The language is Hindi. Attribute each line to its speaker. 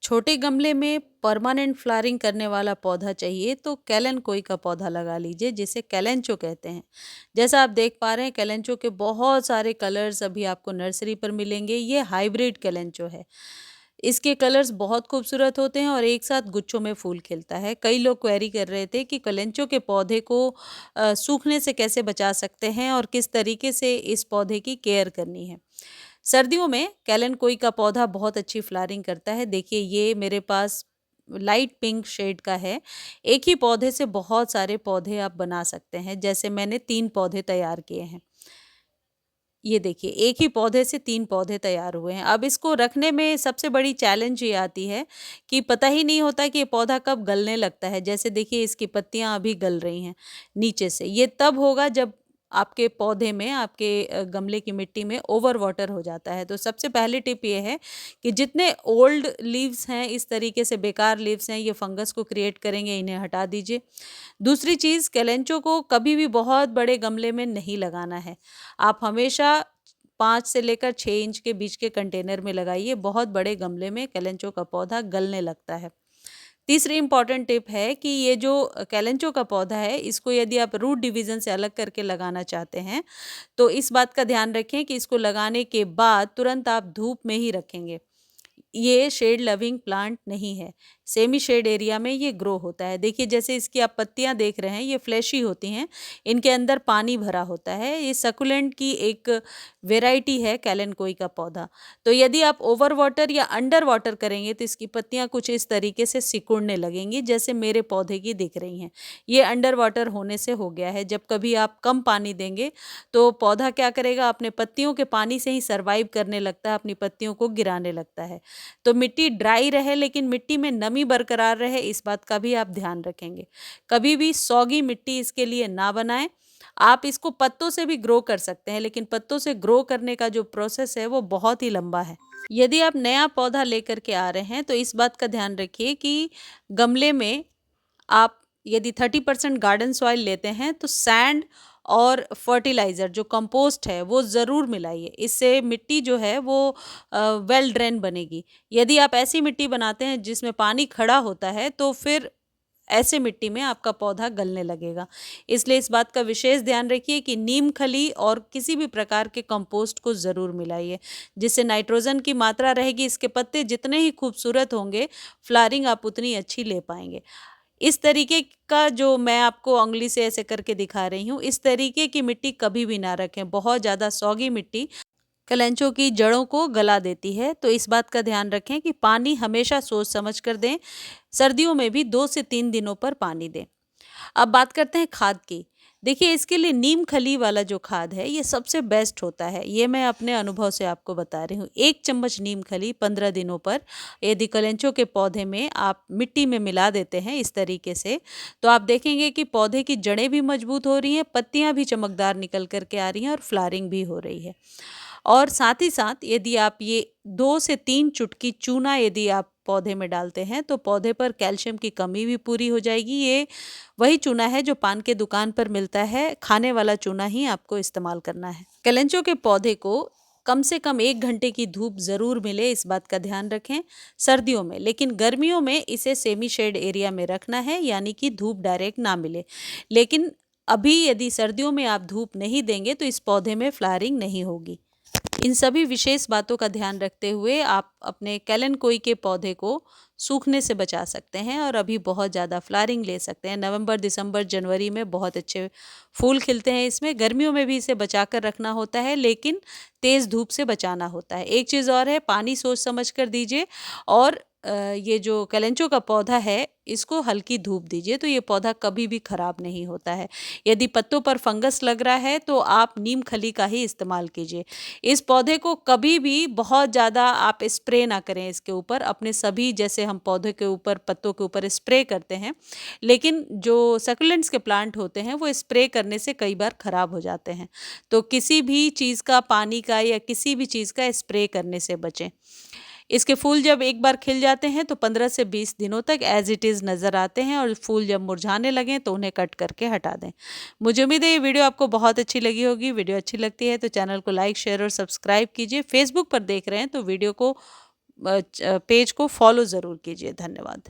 Speaker 1: छोटे गमले में परमानेंट फ्लावरिंग करने वाला पौधा चाहिए तो कैलेनकोई का पौधा लगा लीजिए, जिसे कैलेंचो कहते हैं। जैसा आप देख पा रहे हैं, कैलेंचो के बहुत सारे कलर्स अभी आपको नर्सरी पर मिलेंगे। ये हाइब्रिड कैलेंचो है। इसके कलर्स बहुत खूबसूरत होते हैं और एक साथ गुच्छों में फूल खिलता है। कई लोग क्वेरी कर रहे थे कि कैलेंचो के पौधे को सूखने से कैसे बचा सकते हैं और किस तरीके से इस पौधे की केयर करनी है। सर्दियों में कैलेनकोई का पौधा बहुत अच्छी फ्लावरिंग करता है। देखिए, ये मेरे पास लाइट पिंक शेड का है। एक ही पौधे से बहुत सारे पौधे आप बना सकते हैं। जैसे मैंने 3 पौधे तैयार किए हैं। ये देखिए, एक ही पौधे से 3 पौधे तैयार हुए हैं। अब इसको रखने में सबसे बड़ी चैलेंज ये आती है कि पता ही नहीं होता कि ये पौधा कब गलने लगता है। जैसे देखिए, इसकी पत्तियाँ अभी गल रही हैं नीचे से। ये तब होगा जब आपके पौधे में, आपके गमले की मिट्टी में ओवर वाटर हो जाता है। तो सबसे पहली टिप ये है कि जितने ओल्ड लीव्स हैं, इस तरीके से बेकार लीव्स हैं, ये फंगस को क्रिएट करेंगे, इन्हें हटा दीजिए। दूसरी चीज़, कैलेंचो को कभी भी बहुत बड़े गमले में नहीं लगाना है। आप हमेशा 5 से लेकर 6 इंच के बीच के कंटेनर में लगाइए। बहुत बड़े गमले में कैलेंचो का पौधा गलने लगता है। तीसरी इम्पॉर्टेंट टिप है कि ये जो कैलेंचो का पौधा है, इसको यदि आप रूट डिवीज़न से अलग करके लगाना चाहते हैं, तो इस बात का ध्यान रखें कि इसको लगाने के बाद तुरंत आप धूप में ही रखेंगे। ये शेड लविंग प्लांट नहीं है। सेमी शेड एरिया में ये ग्रो होता है। देखिए, जैसे इसकी आप पत्तियां देख रहे हैं, ये फ्लैशी होती हैं। इनके अंदर पानी भरा होता है। ये सकुलेंट की एक वेराइटी है कैलेनकोई का पौधा। तो यदि आप ओवर वाटर या अंडर वाटर करेंगे तो इसकी पत्तियां कुछ इस तरीके से सिकुड़ने लगेंगी, जैसे मेरे पौधे की दिख रही हैं। ये अंडर वाटर होने से हो गया है। जब कभी आप कम पानी देंगे तो पौधा क्या करेगा, अपने पत्तियों के पानी से ही सर्वाइव करने लगता है, अपनी पत्तियों को गिराने लगता है। तो मिट्टी ड्राई रहे लेकिन मिट्टी में नमी बरकरार रहे, इस बात का भी आप ध्यान रखेंगे। कभी भी सौगी मिट्टी इसके लिए ना बनाएं। आप इसको पत्तों से भी ग्रो कर सकते हैं, लेकिन पत्तों से ग्रो करने का जो प्रोसेस है वो बहुत ही लंबा है। यदि आप नया पौधा लेकर के आ रहे हैं तो इस बात का ध्यान रखिए कि गमले में आप यदि 30% गार्डन सॉइल लेते हैं तो सैंड और फर्टिलाइज़र जो कंपोस्ट है वो ज़रूर मिलाइए। इससे मिट्टी जो है वो वेल ड्रेन बनेगी। यदि आप ऐसी मिट्टी बनाते हैं जिसमें पानी खड़ा होता है तो फिर ऐसे मिट्टी में आपका पौधा गलने लगेगा। इसलिए इस बात का विशेष ध्यान रखिए कि नीम खली और किसी भी प्रकार के कंपोस्ट को ज़रूर मिलाइए, जिससे नाइट्रोजन की मात्रा रहेगी। इसके पत्ते जितने ही खूबसूरत होंगे, फ्लावरिंग आप उतनी अच्छी ले पाएंगे। इस तरीके का जो मैं आपको उंगली से ऐसे करके दिखा रही हूँ, इस तरीके की मिट्टी कभी भी ना रखें। बहुत ज़्यादा सौगी मिट्टी कैलेंचो की जड़ों को गला देती है। तो इस बात का ध्यान रखें कि पानी हमेशा सोच समझ कर दें। सर्दियों में भी 2 से 3 दिनों पर पानी दें। अब बात करते हैं खाद की। देखिए, इसके लिए नीम खली वाला जो खाद है ये सबसे बेस्ट होता है। ये मैं अपने अनुभव से आपको बता रही हूँ। 1 चम्मच नीम खली 15 दिनों पर यदि कैलेंचो के पौधे में आप मिट्टी में मिला देते हैं इस तरीके से, तो आप देखेंगे कि पौधे की जड़ें भी मजबूत हो रही हैं, पत्तियां भी चमकदार निकल कर के आ रही हैं और फ्लावरिंग भी हो रही है। और साथ ही साथ यदि आप ये 2 से 3 चुटकी चूना यदि आप पौधे में डालते हैं तो पौधे पर कैल्शियम की कमी भी पूरी हो जाएगी। ये वही चूना है जो पान के दुकान पर मिलता है। खाने वाला चूना ही आपको इस्तेमाल करना है। कैलेंचो के पौधे को कम से कम 1 घंटे की धूप ज़रूर मिले, इस बात का ध्यान रखें सर्दियों में। लेकिन गर्मियों में इसे सेमी शेड एरिया में रखना है, यानी कि धूप डायरेक्ट ना मिले। लेकिन अभी यदि सर्दियों में आप धूप नहीं देंगे तो इस पौधे में फ्लावरिंग नहीं होगी। इन सभी विशेष बातों का ध्यान रखते हुए आप अपने कैलेनकोई के पौधे को सूखने से बचा सकते हैं और अभी बहुत ज़्यादा फ्लावरिंग ले सकते हैं। नवंबर, दिसंबर, जनवरी में बहुत अच्छे फूल खिलते हैं इसमें। गर्मियों में भी इसे बचा कर रखना होता है, लेकिन तेज़ धूप से बचाना होता है। एक चीज़ और है, पानी सोच समझ कर दीजिए। और ये जो कैलेंचो का पौधा है इसको हल्की धूप दीजिए, तो ये पौधा कभी भी ख़राब नहीं होता है। यदि पत्तों पर फंगस लग रहा है तो आप नीम खली का ही इस्तेमाल कीजिए। इस पौधे को कभी भी बहुत ज़्यादा आप स्प्रे ना करें इसके ऊपर। अपने सभी, जैसे हम पौधे के ऊपर, पत्तों के ऊपर स्प्रे करते हैं, लेकिन जो सकुलेंट्स के प्लांट होते हैं वो स्प्रे करने से कई बार ख़राब हो जाते हैं। तो किसी भी चीज़ का, पानी का या किसी भी चीज़ का स्प्रे करने से बचें। इसके फूल जब एक बार खिल जाते हैं तो 15 से 20 दिनों तक एज इट इज़ नज़र आते हैं, और फूल जब मुरझाने लगें तो उन्हें कट करके हटा दें। मुझे उम्मीद है ये वीडियो आपको बहुत अच्छी लगी होगी। वीडियो अच्छी लगती है तो चैनल को लाइक, शेयर और सब्सक्राइब कीजिए। फेसबुक पर देख रहे हैं तो वीडियो को पेज को फॉलो ज़रूर कीजिए। धन्यवाद।